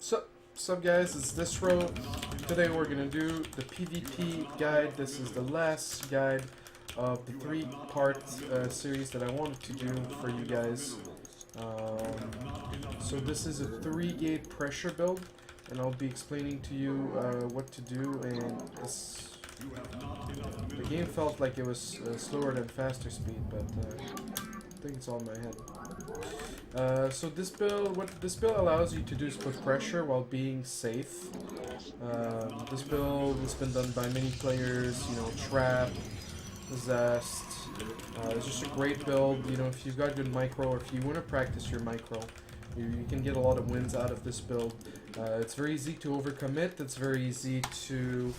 Sup guys, it's Desrow. Today we're gonna do the PvP guide. This is the last guide of the three-part series that I wanted to do for you guys. So this is a 3-gate pressure build, and I'll be explaining to you what to do. And the game felt like it was slower than faster speed, but I think it's all in my head. So this build, what this build allows you to do is put pressure while being safe. This build has been done by many players, you know, Trap, Zest. It's just a great build, you know, if you've got good micro, or if you want to practice your micro, you can get a lot of wins out of this build. It's very easy to overcommit, it's very easy to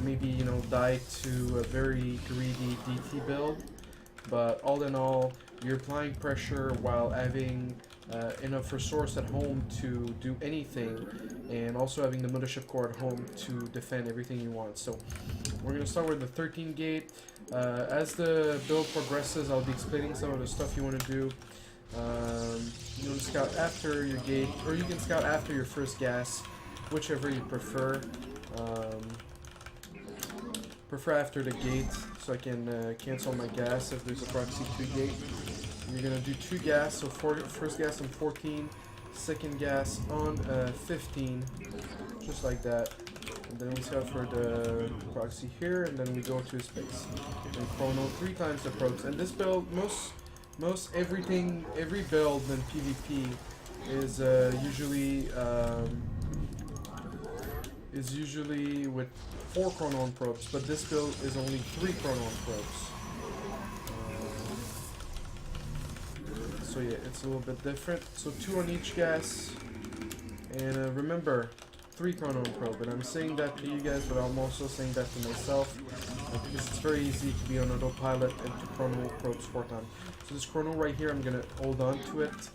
maybe, you know, die to a very greedy DT build, but all in all, you're applying pressure while having enough resource at home to do anything, and also having the mothership core at home to defend everything you want. So we're going to start with the 13 gate. As the build progresses, I'll be explaining some of the stuff you want to do. You want to scout after your gate, or you can scout after your first gas, whichever you prefer. Prefer after the gate, so I can cancel my gas if there's a proxy 2 gate. You're gonna do 2 gas, so first gas on 14, second gas on 15, just like that. And then we scout for the proxy here, and then we go to space. And chrono 3 times the probes. And this build, every build in PvP is usually with 4 chronon probes, but this build is only 3 chronon probes. So yeah, it's a little bit different. So 2 on each gas, and remember, 3 chronon probe. And I'm saying that to you guys, but I'm also saying that to myself, because it's very easy to be on autopilot and to chrono probes 4 times. So this chrono right here, I'm gonna hold on to it,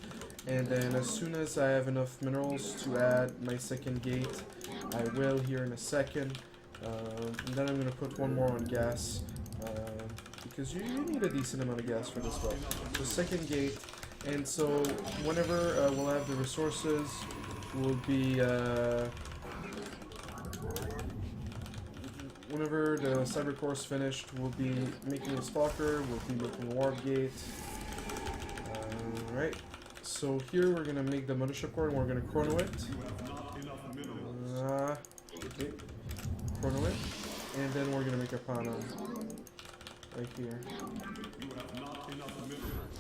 and then as soon as I have enough minerals to add my second gate, I will here in a second. And then I'm going to put 1 more on gas, because you need a decent amount of gas for this build. So second gate, and so whenever we'll have the resources, we'll be, whenever the cyber core's finished, we'll be making a stalker, we'll be making a warp gate. Alright, so here we're going to make the mothership core, and we're going to chrono it. Okay. Chrono it, and then we're gonna make a panel right here.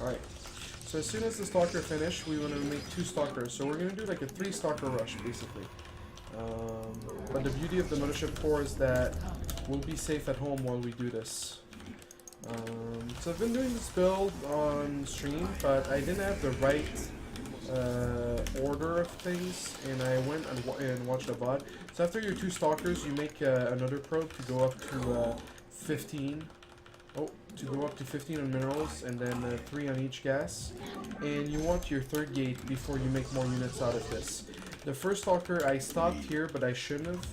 Alright, so as soon as the stalker finished, we want to make 2 stalkers, so we're gonna do like a 3 stalker rush basically. But the beauty of the mothership core is that we'll be safe at home while we do this. So I've been doing this build on stream, but I didn't have the right order of things, and I went and watched a bot. So after your 2 stalkers, you make another probe to go up to 15. Oh, to go up to 15 on minerals, and then 3 on each gas. And you want your 3rd gate before you make more units out of this. The first stalker, I stopped here, but I shouldn't have.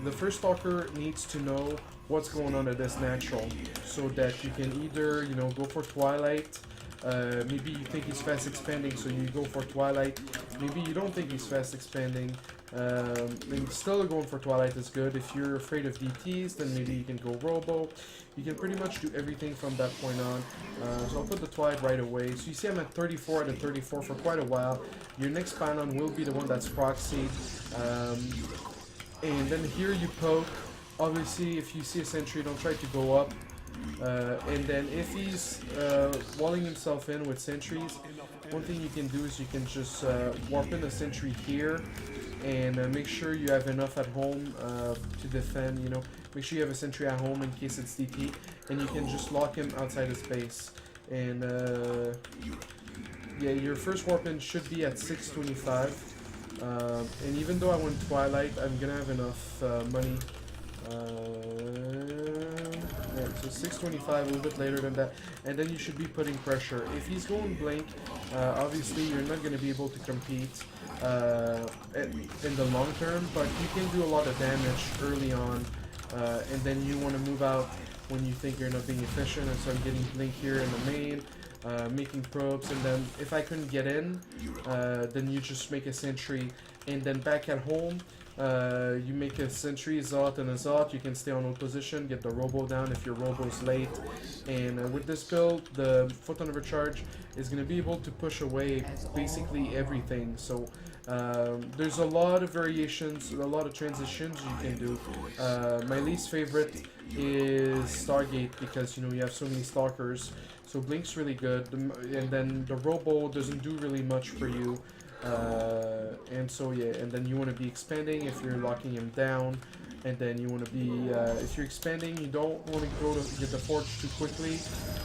The first stalker needs to know what's going on at this natural, so that you can either, you know, go for Twilight. Maybe you think he's fast expanding, so you go for Twilight. Maybe you don't think he's fast expanding, then still going for Twilight is good. If you're afraid of DTs, then maybe you can go Robo. You can pretty much do everything from that point on. So I'll put the Twilight right away. So you see I'm at 34 out of 34 for quite a while. Your next Panon will be the one that's proxied. And then here you poke. Obviously, if you see a sentry, don't try to go up. And then if he's walling himself in with sentries, one thing you can do is you can just warp in a sentry here, and make sure you have enough at home to defend, you know, make sure you have a sentry at home in case it's DT, and you can just lock him outside his base. And yeah, your first warp in should be at 625, and even though I went Twilight, I'm gonna have enough money. Yeah, so 625, a little bit later than that, and then you should be putting pressure. If he's going blink, obviously you're not going to be able to compete in the long term, but you can do a lot of damage early on, and then you want to move out when you think you're not being efficient. And so I'm getting blink here in the main, making probes, and then if I couldn't get in, then you just make a sentry And then back at home, you make a sentry, Zot, and a Zot. You can stay on hold position, get the Robo down if your Robo's late. And with this build, the Photon Overcharge is going to be able to push away basically everything. So there's a lot of variations, a lot of transitions you can do. My least favorite is Stargate because, you know, you have so many Stalkers. So Blink's really good, and then the Robo doesn't do really much for you. And so yeah, and then you want to be expanding if you're locking him down, and then you want to be if you're expanding, you don't want to go to get the forge too quickly,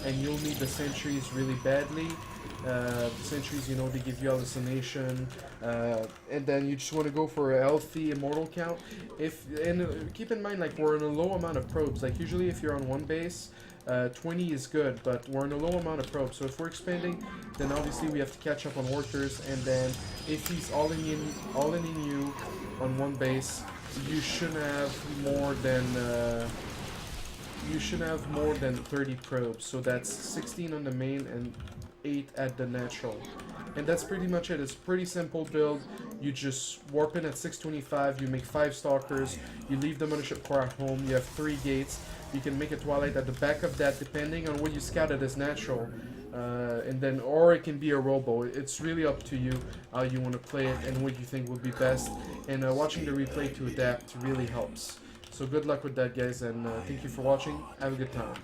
and you'll need the sentries really badly. The sentries, you know, they give you hallucination, and then you just want to go for a healthy immortal count. And keep in mind, like, we're in a low amount of probes. Like, usually if you're on one base, 20 is good, but we're in a low amount of probes. So if we're expanding, then obviously we have to catch up on workers, and then if he's all-in you on one base, you shouldn't have more than 30 probes. So that's 16 on the main and 8 at the natural. And that's pretty much it. It's a pretty simple build. You just warp in at 625, you make 5 stalkers, you leave the mothership core at home, you have 3 gates, you can make a Twilight at the back of that depending on what you scouted as natural. And then, or it can be a Robo. It's really up to you how you want to play it and what you think would be best. And watching the replay to adapt really helps. So good luck with that, guys, and thank you for watching. Have a good time.